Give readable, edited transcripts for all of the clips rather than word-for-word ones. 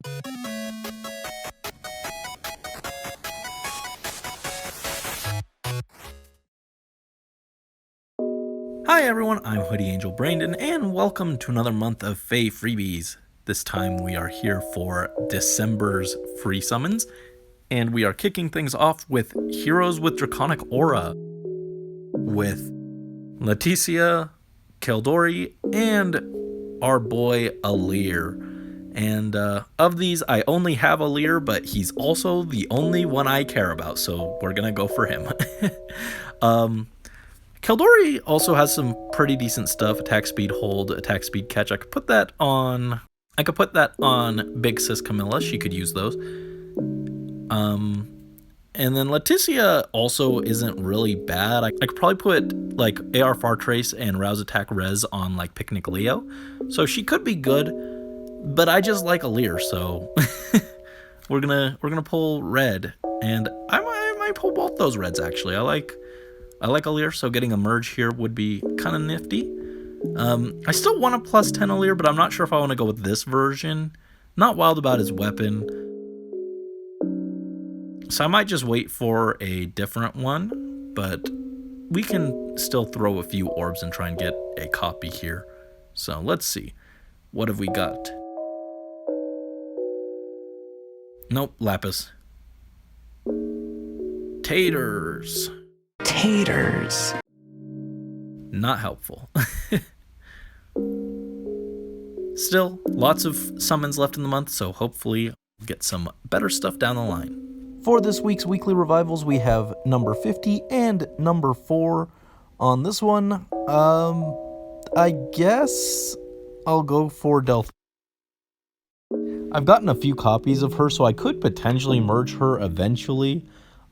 Hi everyone, I'm Hoodie Angel Brandon, and welcome to another month of FEH Freebies. This time we are here for December's free summons, and we are kicking things off with Heroes with Draconic Aura, with Leticia, Keldori, and our boy Alir. And of these, I only have Alir, but he's also the only one I care about, so we're gonna go for him. Keldori also has some pretty decent stuff. Attack speed hold, attack speed catch. I could put that on Big Sis Camilla. She could use those. And then Leticia also isn't really bad. I could probably put like AR Fartrace and Rouse Attack Res on like Picnic Leo. So she could be good, but I just like Alir, so we're gonna pull red. And I might pull both those reds actually. I like Alir, so getting a merge here would be kind of nifty. I still want a plus 10 Alir, but I'm not sure if I want to go with this version. Not wild about his weapon. So I might just wait for a different one, but we can still throw a few orbs and try and get a copy here. So let's see. What have we got? Nope, Lapis. Taters. Not helpful. Still, lots of summons left in the month, so hopefully we'll get some better stuff down the line. For this week's weekly revivals, we have number 50 and number 4. On this one, I guess I'll go for Delph. I've gotten a few copies of her, so I could potentially merge her eventually.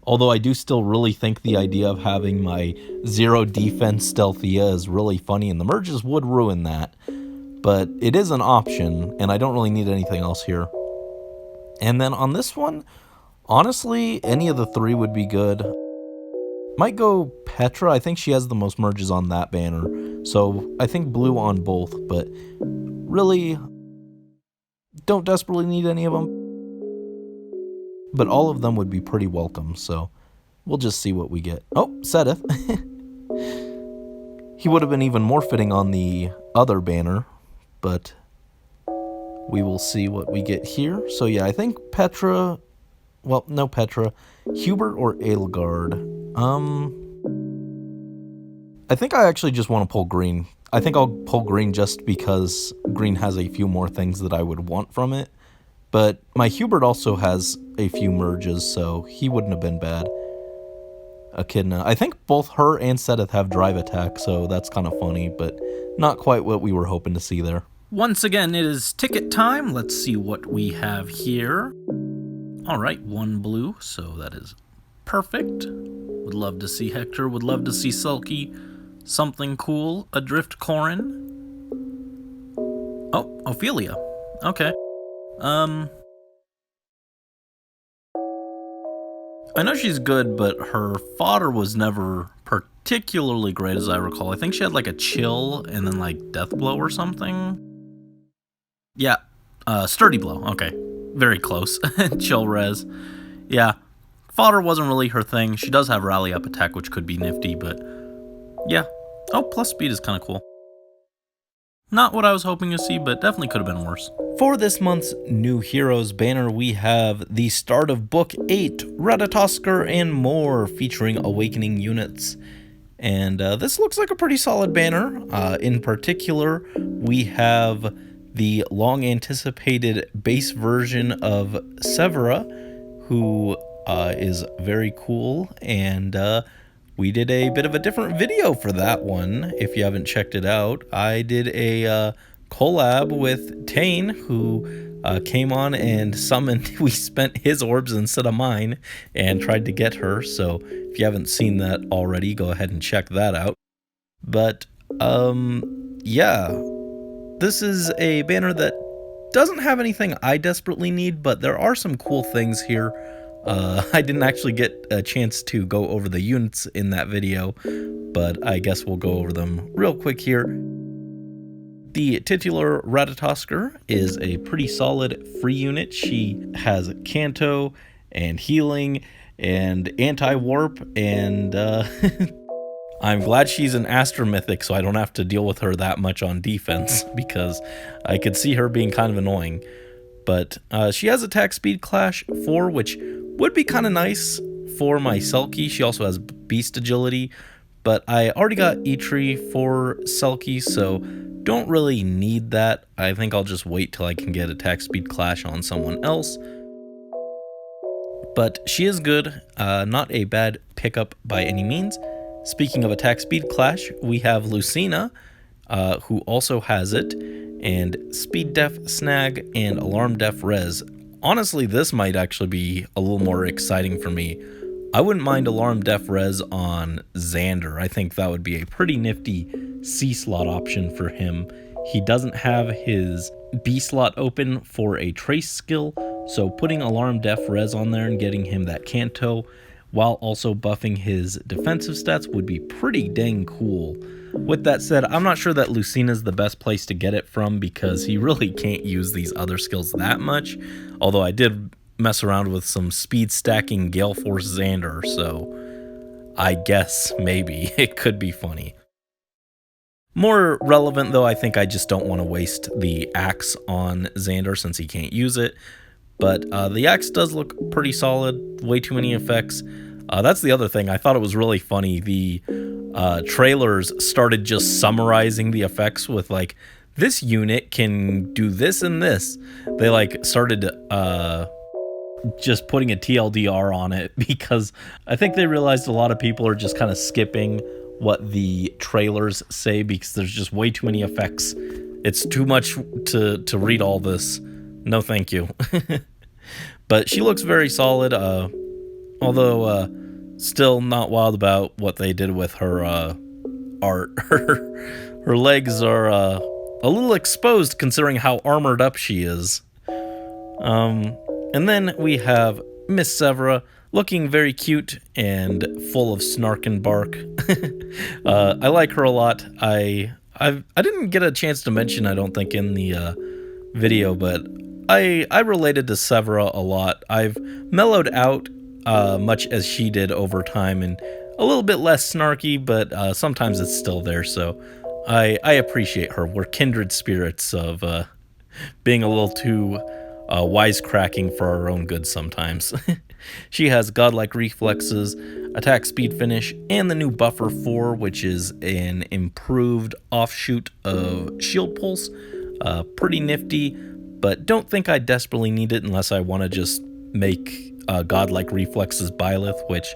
Although I do still really think the idea of having my 0 defense Stealthia is really funny, and the merges would ruin that. But it is an option, and I don't really need anything else here. And then on this one, honestly, any of the 3 would be good. Might go Petra. I think she has the most merges on that banner. So I think blue on both, but really don't desperately need any of them. But all of them would be pretty welcome, so we'll just see what we get. Oh, Sedith. He would have been even more fitting on the other banner, but we will see what we get here. So yeah, I think Petra, well, no Petra, Hubert or Aelgard. I think I actually just want to pull green. I think I'll pull green just because green has a few more things that I would want from it. But my Hubert also has a few merges, so he wouldn't have been bad. Echidna. I think both her and Sedith have drive attack, so that's kind of funny, but not quite what we were hoping to see there. Once again, it is ticket time. Let's see what we have here. All right, 1 blue, so that is perfect. Would love to see Hector, would love to see Sulky. Something cool. Adrift Corrin. Oh, Ophelia. Okay. I know she's good, but her fodder was never particularly great as I recall. I think she had like a chill and then like death blow or something. Yeah, sturdy blow. Okay, very close. Chill res. Yeah, fodder wasn't really her thing. She does have rally up attack, which could be nifty, but yeah. Oh, plus speed is kind of cool. Not what I was hoping to see, but definitely could have been worse. For this month's New Heroes banner, we have the start of Book 8, Ratatoskr and more, featuring Awakening units. And this looks like a pretty solid banner. In particular, we have the long-anticipated base version of Severa, who is very cool, and we did a bit of a different video for that one. If you haven't checked it out, I did a collab with Tane, who came on and summoned. We spent his orbs instead of mine and tried to get her. So if you haven't seen that already, go ahead and check that out. But yeah, this is a banner that doesn't have anything I desperately need, but there are some cool things here. I didn't actually get a chance to go over the units in that video, but I guess we'll go over them real quick here. The titular Ratatosker is a pretty solid free unit. She has Canto and Healing and Anti-Warp, and I'm glad she's an Astromythic so I don't have to deal with her that much on defense, because I could see her being kind of annoying. But she has Attack Speed Clash 4, which would be kind of nice for my Selkie. She also has Beast Agility, but I already got Eitri for Selkie, so don't really need that. I think I'll just wait till I can get Attack Speed Clash on someone else. But she is good, not a bad pickup by any means. Speaking of Attack Speed Clash, we have Lucina, who also has it, and Speed Def Snag and Alarm Def Res. Honestly, this might actually be a little more exciting for me. I wouldn't mind Alarm Def Res on Xander. I think that would be a pretty nifty C slot option for him. He doesn't have his B slot open for a trace skill, so putting Alarm Def Res on there and getting him that Canto while also buffing his defensive stats would be pretty dang cool. With that said, I'm not sure that Lucina's the best place to get it from, because he really can't use these other skills that much, although I did mess around with some speed stacking Gale Force Xander, so I guess maybe it could be funny. More relevant though, I think I just don't want to waste the axe on Xander since he can't use it, but the axe does look pretty solid, way too many effects. That's the other thing, I thought it was really funny, the trailers started just summarizing the effects with like, this unit can do this and this. They like started just putting a TLDR on it, because I think they realized a lot of people are just kind of skipping what the trailers say because there's just way too many effects. It's too much to read all this. No thank you. But she looks very solid, although still not wild about what they did with her art. Her legs are a little exposed considering how armored up she is. And then we have Miss Severa, looking very cute and full of snark and bark. I like her a lot. I didn't get a chance to mention, I don't think, in the video, but I related to Severa a lot. I've mellowed out much as she did over time, and a little bit less snarky, but sometimes it's still there, so I appreciate her. We're kindred spirits of being a little too wisecracking for our own good sometimes. She has godlike reflexes, attack speed finish, and the new buffer 4, which is an improved offshoot of shield pulse. Pretty nifty, but don't think I desperately need it unless I want to just make godlike reflexes Byleth, which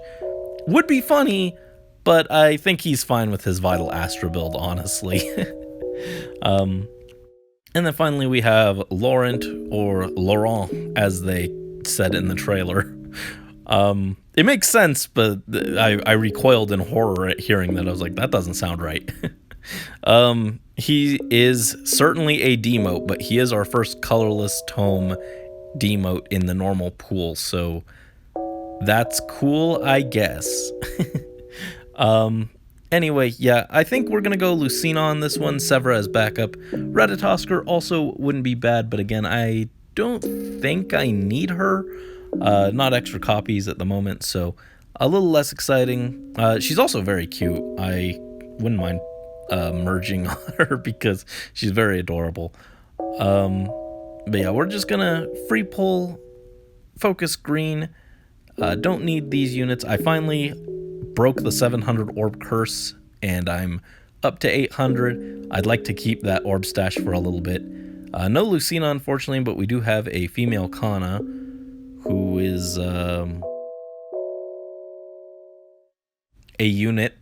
would be funny, but I think he's fine with his Vital Astra build, honestly. And then finally we have Laurent, or Laurent, as they said in the trailer. It makes sense, but I recoiled in horror at hearing that. I was like, that doesn't sound right. He is certainly a demote, but he is our first colorless tome demote in the normal pool, so that's cool, I guess. Anyway, yeah, I think we're gonna go Lucina on this one, Severa as backup. Ratatosker also wouldn't be bad, but again, I don't think I need her. Not extra copies at the moment, so a little less exciting. She's also very cute. I wouldn't mind merging on her because she's very adorable. But yeah, we're just gonna free pull, focus green. Don't need these units. I finally broke the 700 orb curse, and I'm up to 800. I'd like to keep that orb stash for a little bit. No Lucina, unfortunately, but we do have a female Kana, who is a unit.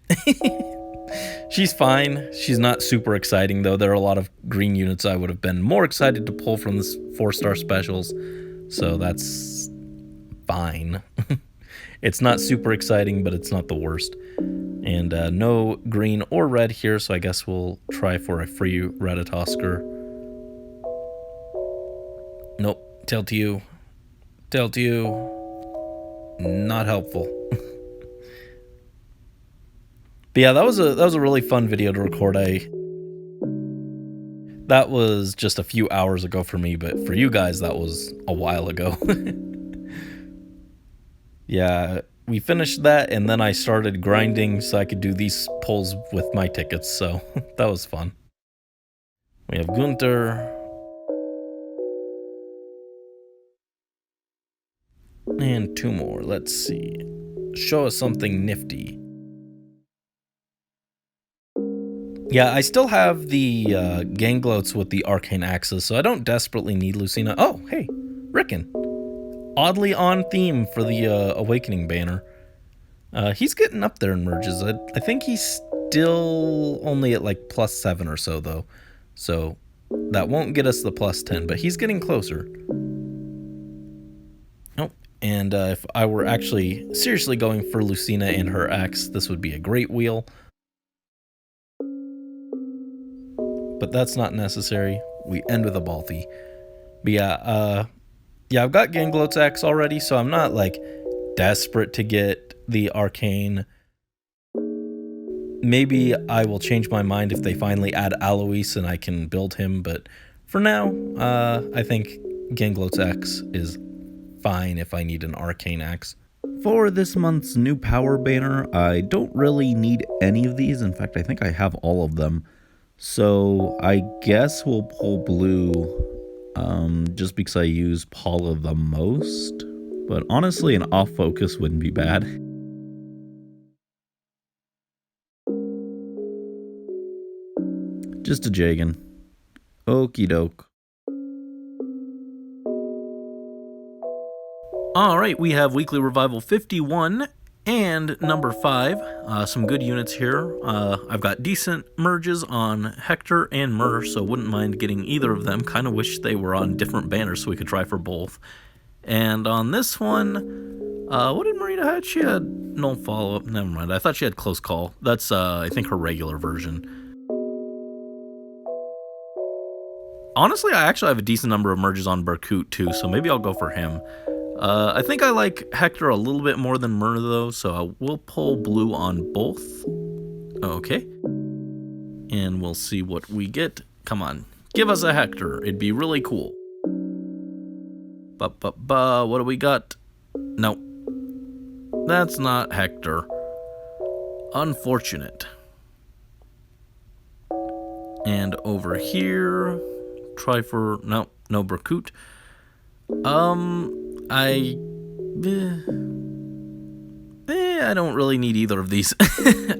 She's fine. She's not super exciting, though. There are a lot of green units I would have been more excited to pull from this 4-star specials, so that's fine. It's not super exciting, but it's not the worst. And no green or red here, so I guess we'll try for a free Ratatosker. Nope. Tail to you. Tail to you. Not helpful. But yeah, that was a really fun video to record. I That was just a few hours ago for me, but for you guys, that was a while ago. Yeah, we finished that, and then I started grinding so I could do these pulls with my tickets, so that was fun. We have Gunther. And 2 more. Let's see. Show us something nifty. Yeah, I still have the Gangloats with the Arcane Axes, so I don't desperately need Lucina. Oh, hey, Rickon. Oddly on theme for the Awakening banner. He's getting up there in merges. I think he's still only at like +7 or so, though. So that won't get us the +10, but he's getting closer. Oh, and if I were actually seriously going for Lucina and her axe, this would be a great wheel. But that's not necessary. We end with a Balthi. But yeah, I've got Gangloat's axe already, so I'm not like desperate to get the arcane. Maybe I will change my mind if they finally add Alois and I can build him, but for now, I think Gangloat's axe is fine if I need an arcane axe. For this month's new power banner, I don't really need any of these. In fact, I think I have all of them. So I guess we'll pull blue just because I use Paula the most. But honestly, an off focus wouldn't be bad. Just a Jagan. Okie doke. Alright, we have Weekly Revival 51 and number 5. Some good units here. I've got decent merges on Hector and Myrrh, so wouldn't mind getting either of them. Kind of wish they were on different banners so we could try for both. And on this one, what did Marita have? She had no follow-up. Never mind. I thought she had Close Call. That's, I think, her regular version. Honestly, I actually have a decent number of merges on Berkut, too, so maybe I'll go for him. I think I like Hector a little bit more than Myrna, though, so I will pull blue on both. Okay. And we'll see what we get. Come on. Give us a Hector. It'd be really cool. What do we got? No. That's not Hector. Unfortunate. And over here, try for... No Berkut. I don't really need either of these.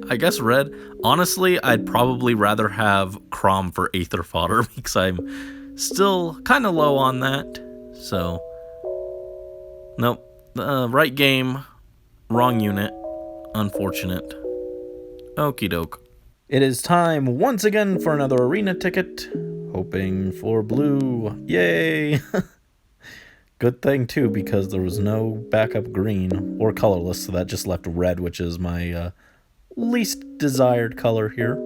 I guess red. Honestly, I'd probably rather have Crom for Aether Fodder because I'm still kind of low on that. So, nope. Right game, wrong unit. Unfortunate. Okie doke. It is time once again for another arena ticket. Hoping for blue. Yay! Good thing, too, because there was no backup green or colorless, so that just left red, which is my least desired color here.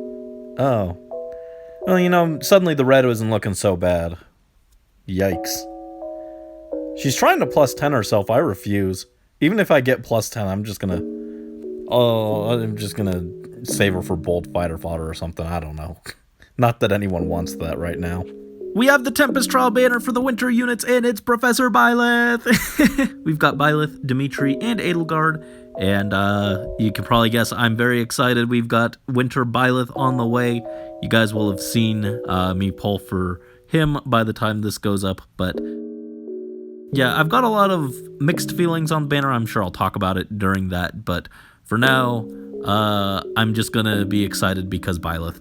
Oh. Well, suddenly the red wasn't looking so bad. Yikes. She's trying to +10 herself. I refuse. Even if I get +10, I'm just gonna save her for Bolt Fighter Fodder or something. I don't know. Not that anyone wants that right now. We have the Tempest Trial banner for the winter units, and it's Professor Byleth. We've got Byleth, Dimitri, and Edelgard, and you can probably guess I'm very excited. We've got Winter Byleth on the way. You guys will have seen me pull for him by the time this goes up, but yeah, I've got a lot of mixed feelings on the banner. I'm sure I'll talk about it during that, but for now, I'm just gonna be excited because Byleth.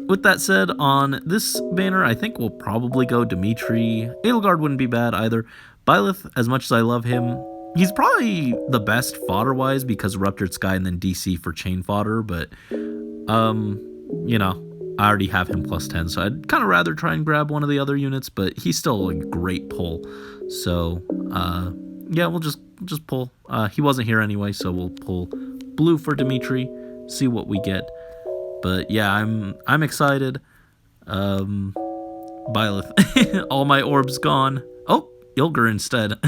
With that said, on this banner, I think we'll probably go Dimitri. Edelgard wouldn't be bad either. Byleth, as much as I love him, he's probably the best fodder-wise because Ruptured Sky and then DC for chain fodder, but, I already have him +10, so I'd kind of rather try and grab one of the other units, but he's still a great pull. So, yeah, we'll just pull. He wasn't here anyway, so we'll pull blue for Dimitri, see what we get. But yeah, I'm excited. Byleth. All my orbs gone. Oh, Ilger instead.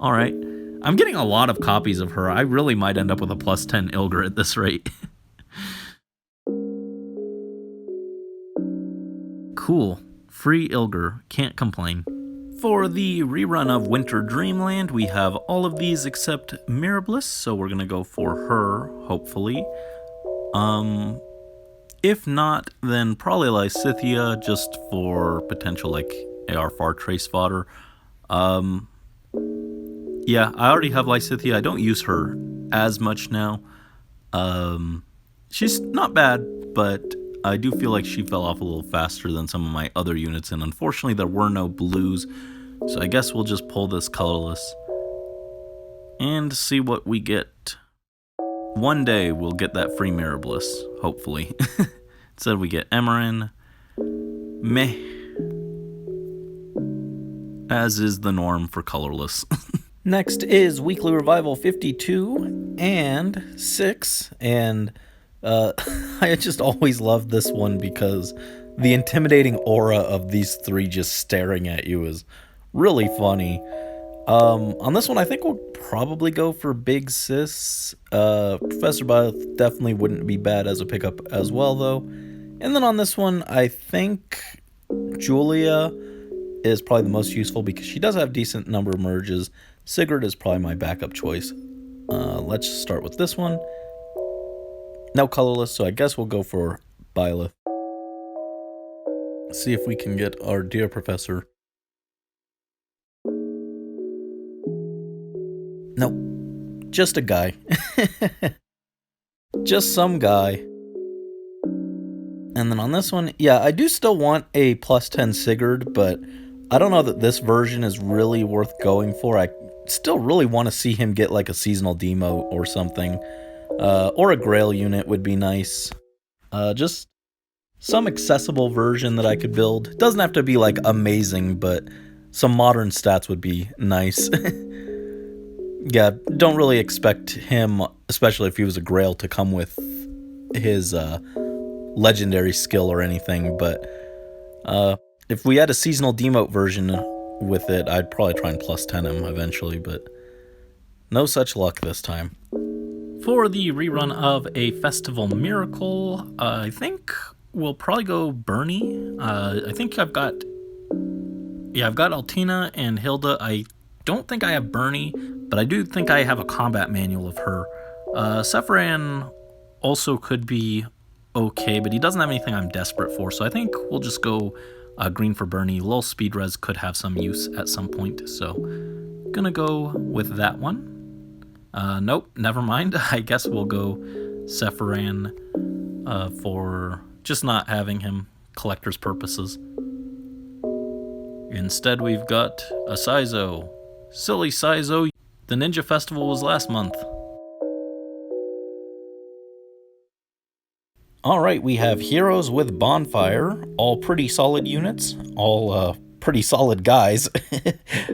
Alright. I'm getting a lot of copies of her. I really might end up with a +10 Ilger at this rate. Cool. Free Ilger. Can't complain. For the rerun of Winter Dreamland, we have all of these except Mirabilis, so we're gonna go for her, hopefully. If not, then probably Lysithea, just for potential, like, AR Far Trace fodder. Yeah, I already have Lysithea. I don't use her as much now. She's not bad, but I do feel like she fell off a little faster than some of my other units, and unfortunately there were no blues, so I guess we'll just pull this colorless and see what we get. One day we'll get that free Mirabilis, hopefully. Instead we get Emerin. Meh. As is the norm for colorless. Next is Weekly Revival 52 and 6, and I just always love this one because the intimidating aura of these three just staring at you is really funny. On this one, I think we'll probably go for Big Sis. Professor Bioth definitely wouldn't be bad as a pickup as well, though. And then on this one, I think Julia is probably the most useful because she does have decent number of merges. Sigurd is probably my backup choice. Let's start with this one. No colorless, so I guess we'll go for Byleth. See if we can get our dear professor. Nope. Just a guy. Just some guy. And then on this one, yeah, I do still want a plus 10 Sigurd, but I don't know that this version is really worth going for. I still really want to see him get like a seasonal demo or something. Or a Grail unit would be nice. Just some accessible version that I could build. Doesn't have to be like amazing, but some modern stats would be nice. Yeah, don't really expect him, especially if he was a Grail, to come with his legendary skill or anything, but if we had a seasonal demote version with it, I'd probably try and plus 10 him eventually, but no such luck this time. For the rerun of a Festival Miracle, I think we'll probably go Bernie. I think I've got Altina and Hilda. I don't think I have Bernie, but I do think I have a combat manual of her. Sephiran also could be okay, but he doesn't have anything I'm desperate for, so I think we'll just go green for Bernie. Lil Speed Res could have some use at some point, so gonna go with that one. Nope, never mind. I guess we'll go Sephiran for just not having him collector's purposes. Instead, we've got a Saizo. Silly Saizo, the Ninja Festival was last month. Alright, we have Heroes with Bonfire, all pretty solid units, all pretty solid guys,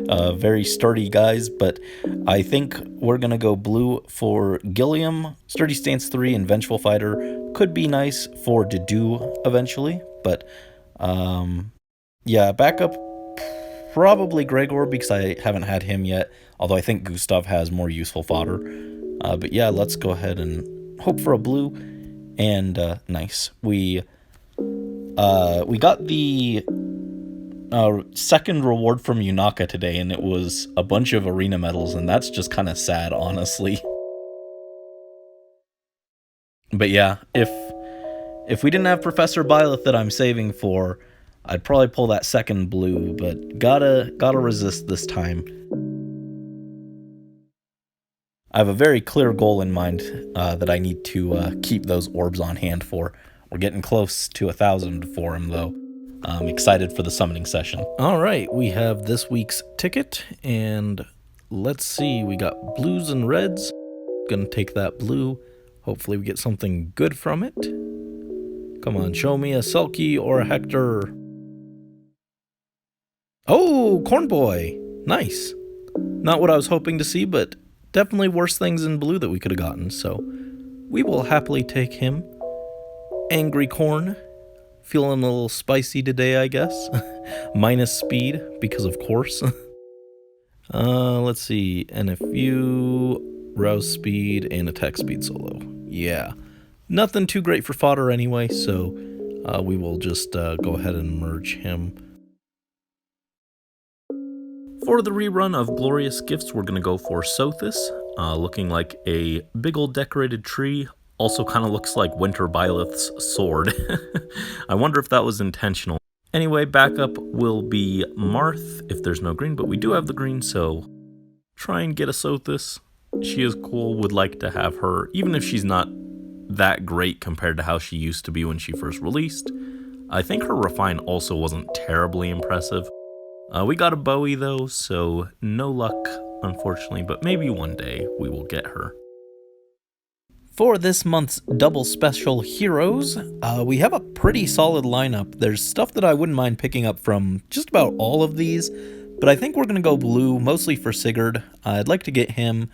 very sturdy guys, but I think we're going to go blue for Gilliam. Sturdy Stance 3 and Vengeful Fighter could be nice for Dedue eventually, but yeah, backup probably Gregor because I haven't had him yet, although I think Gustav has more useful fodder. But yeah, let's go ahead and hope for a blue, and nice. We got the second reward from Yunaka today, and it was a bunch of arena medals, and that's just kind of sad, honestly. But yeah, if we didn't have Professor Byleth that I'm saving for, I'd probably pull that second blue, but gotta resist this time. I have a very clear goal in mind that I need to keep those orbs on hand for. We're getting close to 1,000 for them, though. I'm excited for the summoning session. Alright, we have this week's ticket, and let's see, we got blues and reds. Gonna take that blue. Hopefully we get something good from it. Come on, show me a Selkie or a Hector. Oh, Corn Boy! Nice. Not what I was hoping to see, but definitely worse things in blue that we could have gotten, so we will happily take him. Angry Corn. Feeling a little spicy today, I guess. Minus speed, because of course. Let's see. NFU, rouse speed, and attack speed solo. Yeah. Nothing too great for fodder anyway, so we will just go ahead and merge him. For the rerun of Glorious Gifts, we're going to go for Sothis, looking like a big old decorated tree. Also kind of looks like Winter Byleth's sword. I wonder if that was intentional. Anyway, backup will be Marth if there's no green, but we do have the green, so try and get a Sothis. She is cool, would like to have her, even if she's not that great compared to how she used to be when she first released. I think her refine also wasn't terribly impressive. We got a Bowie though, so no luck, unfortunately, but maybe one day we will get her. For this month's double special heroes, we have a pretty solid lineup. There's stuff that I wouldn't mind picking up from just about all of these, but I think we're going to go blue, mostly for Sigurd. I'd like to get him.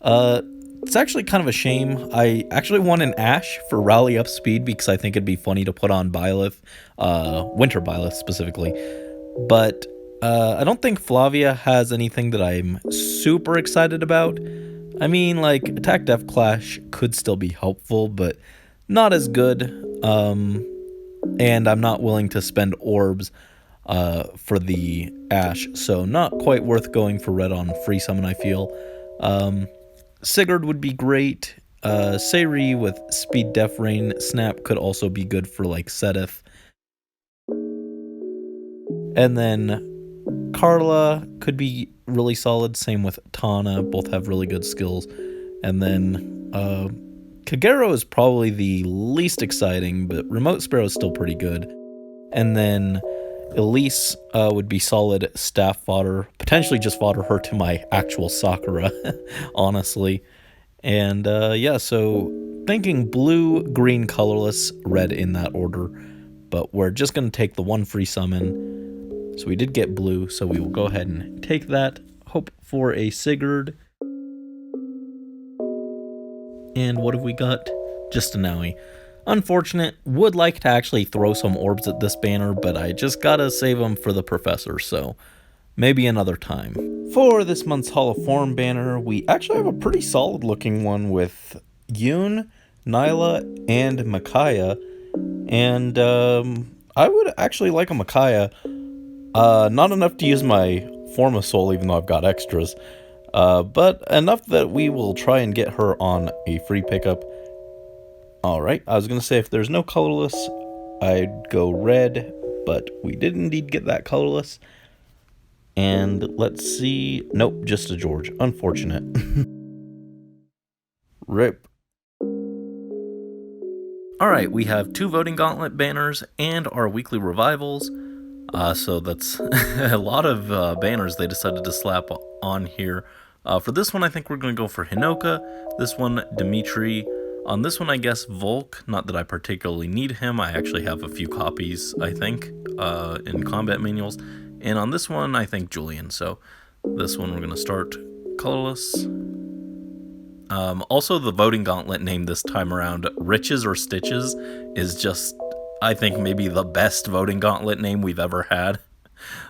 It's actually kind of a shame. I actually want an Ash for Rally Up Speed because I think it'd be funny to put on Byleth, Winter Byleth specifically. But I don't think Flavia has anything that I'm super excited about. I mean, like, Attack Def Clash could still be helpful, but not as good. And I'm not willing to spend orbs for the Ash, so not quite worth going for red on free summon, I feel. Sigurd would be great. Sayri with Speed Def Rain Snap could also be good for, like, Sedith. And then Carla could be really solid, same with Tana, both have really good skills. And then Kagero is probably the least exciting, but Remote Sparrow is still pretty good. And then Elise would be solid staff fodder, potentially just fodder her to my actual Sakura, honestly. And yeah, so thinking blue, green, colorless, red in that order, but we're just going to take the one free summon. So we did get blue, so we will go ahead and take that. Hope for a Sigurd. And what have we got? Just a Naui. Unfortunate. Would like to actually throw some orbs at this banner, but I just gotta save them for the professor, so maybe another time. For this month's Hall of Form banner, we actually have a pretty solid looking one with Yoon, Nyla, and Micaiah. And I would actually like a Micaiah. Not enough to use my Form of Soul, even though I've got extras. But enough that we will try and get her on a free pickup. Alright, I was going to say if there's no colorless, I'd go red, but we did indeed get that colorless. And let's see. Nope, just a George. Unfortunate. RIP. Alright, we have 2 Voting Gauntlet banners and our weekly revivals. So that's a lot of banners they decided to slap on here. For this one, I think we're going to go for Hinoka. This one, Dimitri. On this one, I guess Volk. Not that I particularly need him. I actually have a few copies, I think, in combat manuals. And on this one, I think Julian. So this one, we're going to start colorless. Also, the Voting Gauntlet name this time around, Riches or Stitches, is just, I think, maybe the best Voting Gauntlet name we've ever had.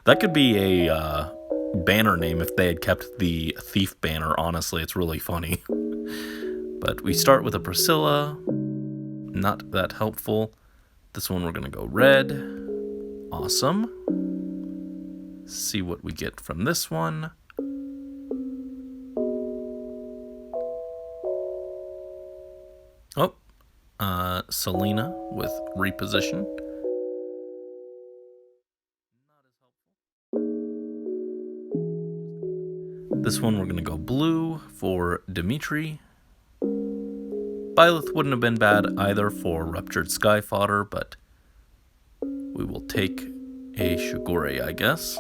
That could be a banner name if they had kept the Thief banner, honestly. It's really funny. But we start with a Priscilla. Not that helpful. This one we're going to go red. Awesome. See what we get from this one. Oh, Selena with reposition. This one we're going to go blue for Dimitri. Byleth wouldn't have been bad either for Ruptured Sky fodder, but we will take a Shigure, I guess.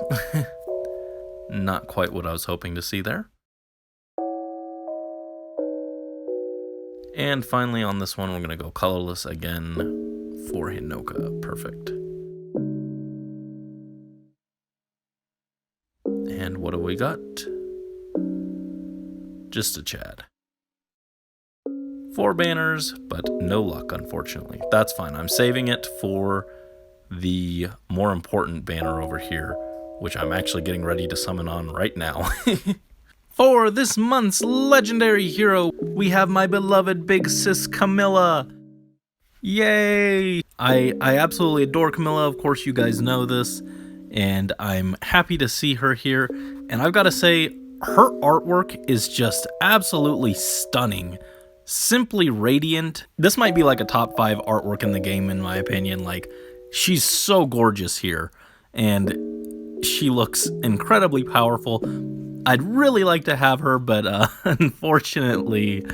Not quite what I was hoping to see there. And finally on this one, we're going to go colorless again for Hinoka. Perfect. And what do we got? Just a Chad. 4 banners, but no luck, unfortunately. That's fine. I'm saving it for the more important banner over here, which I'm actually getting ready to summon on right now. For this month's legendary hero, we have my beloved big sis Camilla. Yay! I absolutely adore Camilla. Of course, you guys know this, and I'm happy to see her here. And I've got to say, her artwork is just absolutely stunning. Simply radiant. This might be like a top 5 artwork in the game, in my opinion. Like, she's so gorgeous here, and she looks incredibly powerful. I'd really like to have her, but unfortunately,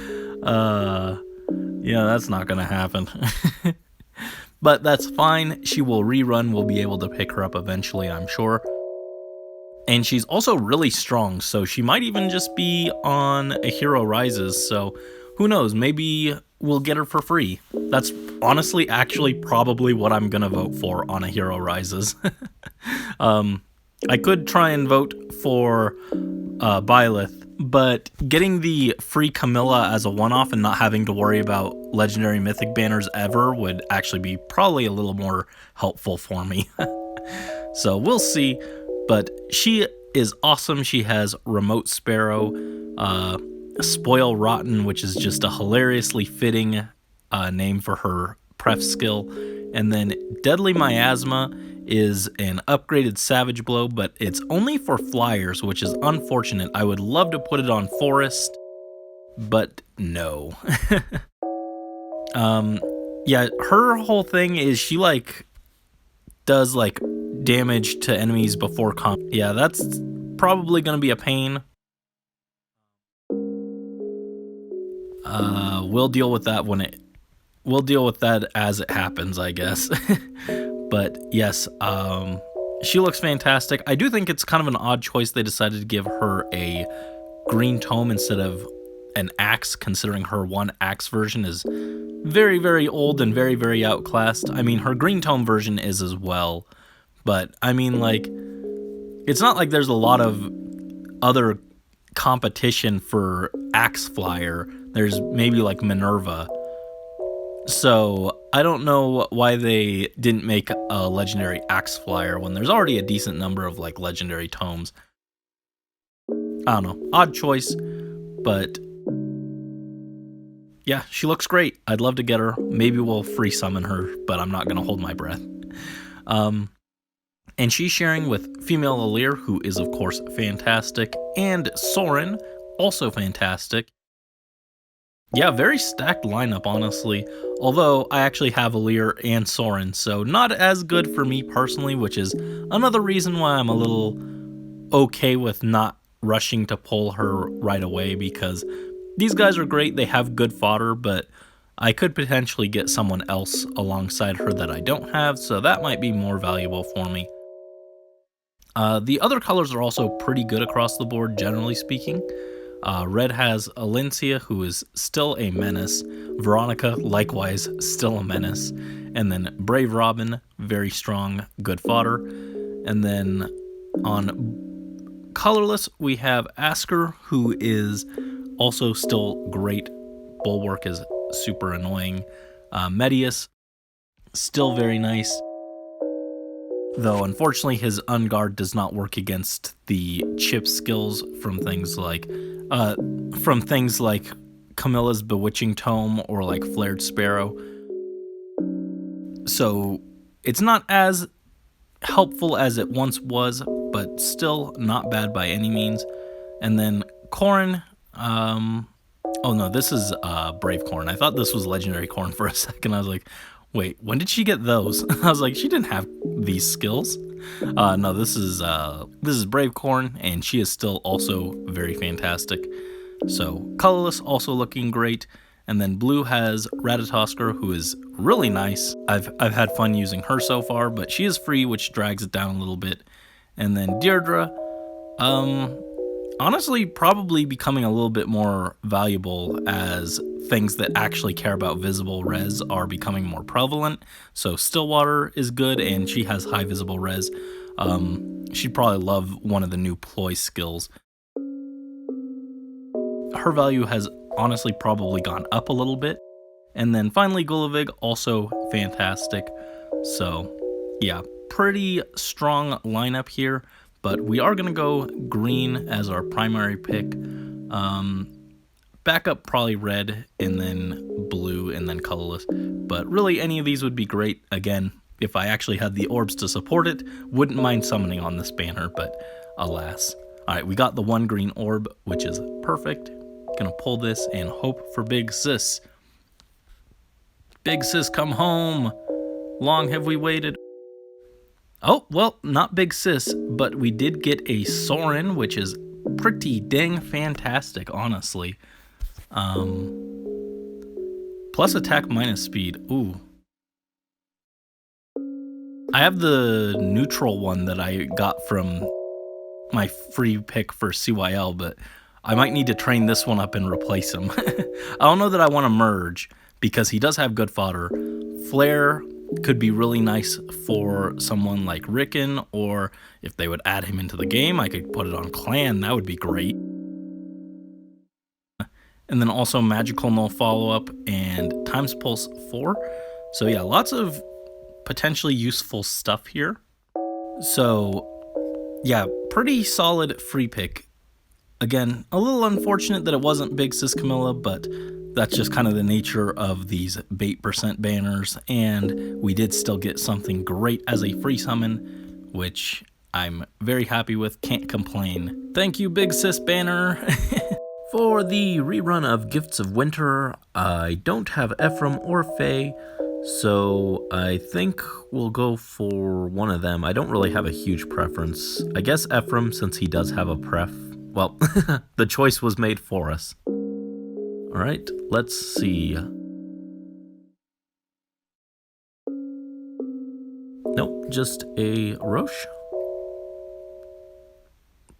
yeah, that's not gonna happen. But that's fine. She will rerun. We'll be able to pick her up eventually, I'm sure. And she's also really strong, so she might even just be on a Hero Rises. So who knows? Maybe we'll get her for free. That's honestly actually probably what I'm gonna vote for on a Hero Rises. I could try and vote for Byleth, but getting the free Camilla as a one-off and not having to worry about legendary mythic banners ever would actually be probably a little more helpful for me. So we'll see, but she is awesome. She has Remote Sparrow, Spoil Rotten, which is just a hilariously fitting name for her pref skill, and then Deadly Miasma is an upgraded Savage Blow, but it's only for flyers, which is unfortunate. I would love to put it on Forest, but no. Yeah, her whole thing is she like does like damage to enemies before yeah, that's probably gonna be a pain. We'll deal with that we'll deal with that as it happens, I guess. But yes, she looks fantastic. I do think it's kind of an odd choice they decided to give her a green tome instead of an axe, considering her one axe version is very, very old and very, very outclassed. I mean, her green tome version is as well, but I mean, like, it's not like there's a lot of other competition for axe flyer. There's maybe like Minerva. So I don't know why they didn't make a legendary axe flyer when there's already a decent number of like legendary tomes. I don't know, odd choice, but yeah, she looks great. I'd love to get her. Maybe we'll free summon her, but I'm not gonna hold my breath. And she's sharing with female Alir, who is of course fantastic, and Soren, also fantastic. Yeah, very stacked lineup, honestly. Although I actually have Alir and Soren, so not as good for me personally, which is another reason why I'm a little okay with not rushing to pull her right away, because these guys are great, they have good fodder, but I could potentially get someone else alongside her that I don't have, so that might be more valuable for me. The other colors are also pretty good across the board, generally speaking. Red has Alencia, who is still a menace. Veronica, likewise, still a menace. And then Brave Robin, very strong, good fodder. And then on colorless, we have Asker, who is also still great. Bulwark is super annoying. Medius, still very nice. Though, unfortunately, his Unguard does not work against the chip skills from things like Camilla's Bewitching Tome or like Flared Sparrow. So it's not as helpful as it once was, but still not bad by any means. And then Corrin, oh no, this is Brave Corrin. I thought this was Legendary Corrin for a second. I was like, wait, when did she get those? I was like, she didn't have these skills. No, this is Brave Corrin, and she is still also very fantastic. So colorless also looking great, and then blue has Ratatoskr, who is really nice. I've had fun using her so far, but she is free, which drags it down a little bit. And then Deirdre, honestly, probably becoming a little bit more valuable as things that actually care about visible res are becoming more prevalent. So Stillwater is good, and she has high visible res. She'd probably love one of the new ploy skills. Her value has honestly probably gone up a little bit. And then finally Gulavig, also fantastic. So yeah, pretty strong lineup here, but we are going to go green as our primary pick. Backup probably red, and then blue and then colorless. But really, any of these would be great. Again, if I actually had the orbs to support it, wouldn't mind summoning on this banner, but alas. Alright, we got the 1 green orb, which is perfect. Gonna pull this and hope for Big Sis. Big Sis, come home! Long have we waited. Oh, well, not Big Sis, but we did get a Soren, which is pretty dang fantastic, honestly. Plus attack minus speed. Ooh. I have the neutral one that I got from my free pick for CYL, but I might need to train this one up and replace him. I don't know that I want to merge, because he does have good fodder. Flare could be really nice for someone like Rickon, or if they would add him into the game, I could put it on Clan. That would be great. And then also Magical Null follow-up and Times Pulse 4. So yeah, lots of potentially useful stuff here. So yeah, pretty solid free pick. Again, a little unfortunate that it wasn't Big Sis Camilla, but that's just kind of the nature of these bait percent banners, and we did still get something great as a free summon, which I'm very happy with, can't complain. Thank you, Big Sis banner! For the rerun of Gifts of Winter, I don't have Ephraim or Faye, so I think we'll go for one of them. I don't really have a huge preference. I guess Ephraim, since he does have a pref. Well, the choice was made for us. Alright, let's see. Nope, just a Roche.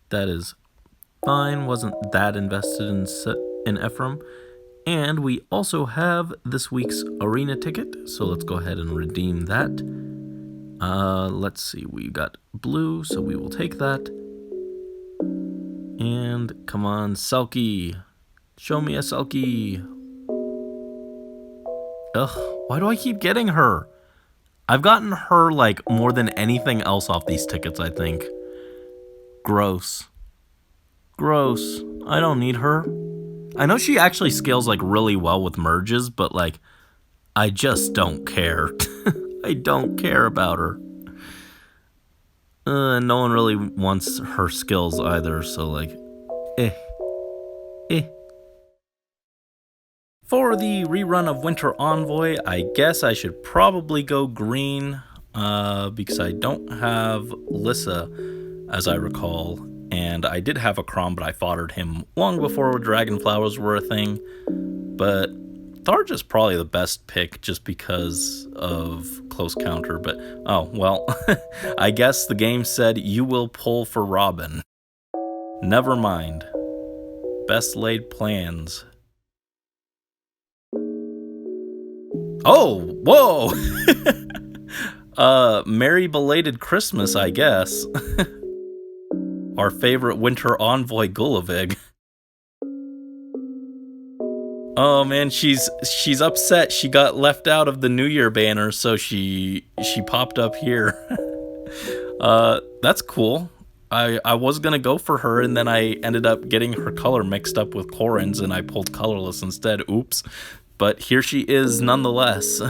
That is fine, wasn't that invested in Ephraim. And we also have this week's arena ticket, so let's go ahead and redeem that. Let's see, we got blue, so we will take that. And come on, Selkie. Show me a Selkie. Ugh, why do I keep getting her? I've gotten her like more than anything else off these tickets, I think. Gross. Gross. I don't need her. I know she actually scales like really well with merges, but like, I just don't care. I don't care about her. No one really wants her skills either, so like, eh. For the rerun of Winter Envoy, I guess I should probably go green, because I don't have Lissa, as I recall, and I did have a Crom, but I foddered him long before Dragon Flowers were a thing, but Tharj is probably the best pick just because of close counter, but oh, well, I guess the game said you will pull for Robin. Never mind. Best laid plans. Oh, whoa! Merry belated Christmas, I guess. Our favorite winter envoy, Gulavig. Oh man, she's upset. She got left out of the New Year banner, so she popped up here. That's cool. I was gonna go for her, and then I ended up getting her color mixed up with Corrin's, and I pulled colorless instead. Oops. But here she is nonetheless.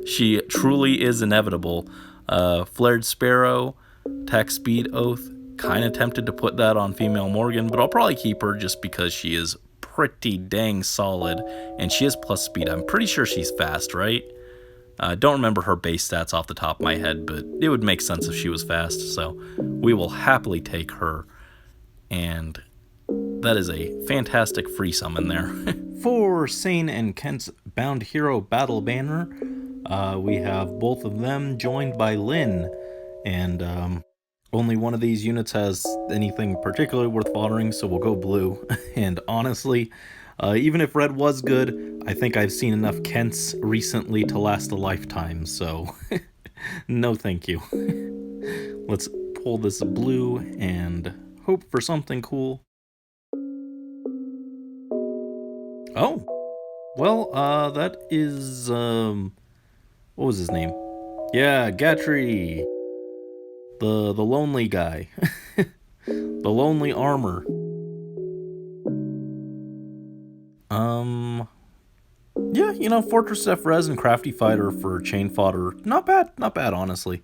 She truly is inevitable. Flared Sparrow, Attack Speed Oath. Kind of tempted to put that on female Morgan, but I'll probably keep her just because she is pretty dang solid, and she is plus speed. I'm pretty sure she's fast, right? Don't remember her base stats off the top of my head, but it would make sense if she was fast, so we will happily take her. And that is a fantastic free summon there. For Sane and Kent's Bound Hero Battle banner, we have both of them joined by Lynn, and only one of these units has anything particularly worth foddering, so we'll go blue. And honestly, even if red was good, I think I've seen enough Kents recently to last a lifetime, so no thank you. Let's pull this blue and hope for something cool. Oh, well, that is, what was his name? Yeah, Gatry. The lonely guy. The lonely armor. Yeah, you know, Fortress F Res and Crafty Fighter for chain fodder, not bad, honestly.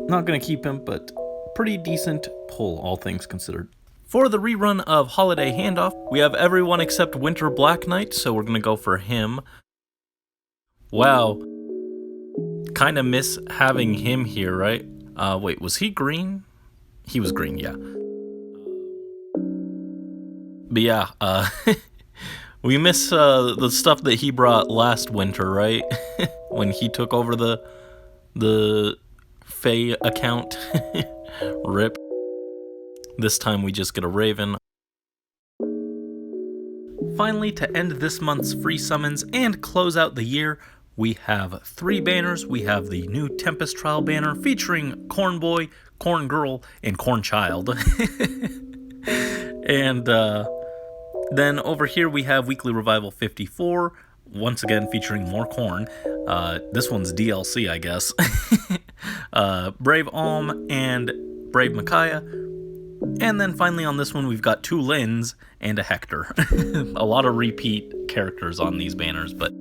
Not gonna keep him, but pretty decent pull, all things considered. For the rerun of Holiday Handoff, we have everyone except Winter Black Knight, so we're gonna go for him. Wow. Kinda miss having him here, right? Wait, was he green? He was green, yeah. But yeah, we miss the stuff that he brought last winter, right? When he took over the Faye account. Rip. This time we just get a Raven. Finally, to end this month's free summons and close out the year, we have 3 banners. We have the new Tempest Trial banner featuring Corn Boy, Corn Girl, and Corn Child. And then over here we have Weekly Revival 54, once again featuring more corn. This one's DLC, I guess. Brave Alm and Brave Micaiah. And then finally on this one we've got 2 Lins and a Hector. A lot of repeat characters on these banners, but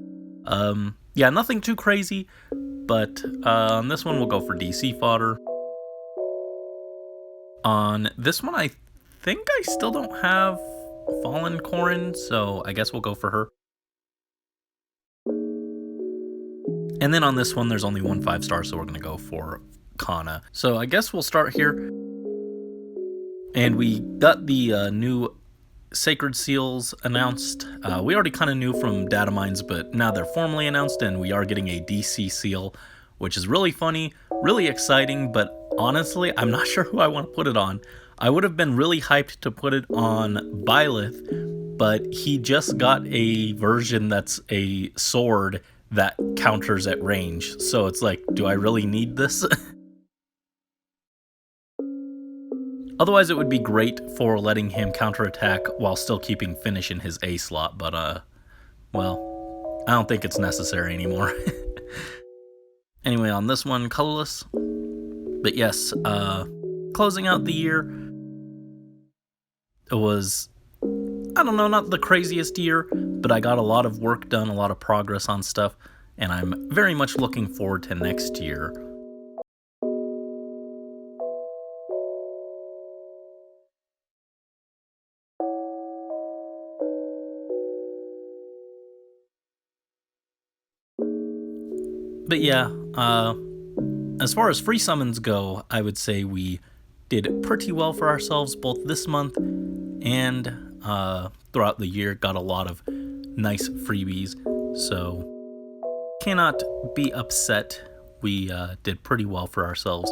yeah, nothing too crazy. But on this one we'll go for DC fodder. On this one I think I still don't have Fallen Corrin, so I guess we'll go for her. And then on this one there's only 1 5-star, so we're gonna go for Kana. So I guess we'll start here. And we got the new Sacred Seals announced. We already kind of knew from data mines, but now they're formally announced, and we are getting a DC seal, which is really funny, really exciting, but honestly, I'm not sure who I want to put it on. I would have been really hyped to put it on Byleth, but he just got a version that's a sword that counters at range, so it's like, do I really need this? Otherwise, it would be great for letting him counterattack while still keeping finish in his A slot, but, well, I don't think it's necessary anymore. Anyway, on this one, colorless. But yes, closing out the year, it was, I don't know, not the craziest year, but I got a lot of work done, a lot of progress on stuff, and I'm very much looking forward to next year. But yeah, as far as free summons go, I would say we did pretty well for ourselves both this month and throughout the year. Got a lot of nice freebies, so cannot be upset. We did pretty well for ourselves,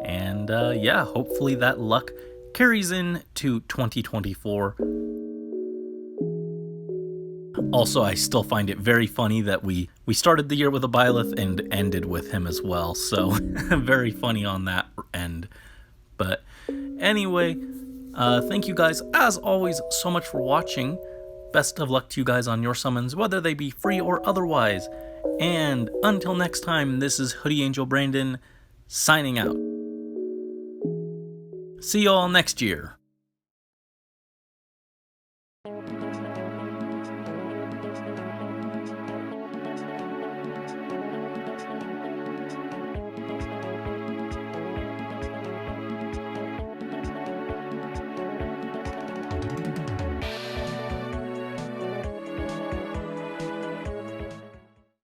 and yeah, hopefully that luck carries into 2024. Also, I still find it very funny that we started the year with a Byleth and ended with him as well, so very funny on that end. But anyway, thank you guys, as always, so much for watching. Best of luck to you guys on your summons, whether they be free or otherwise. And until next time, this is Hoodie Angel Brandon, signing out. See you all next year.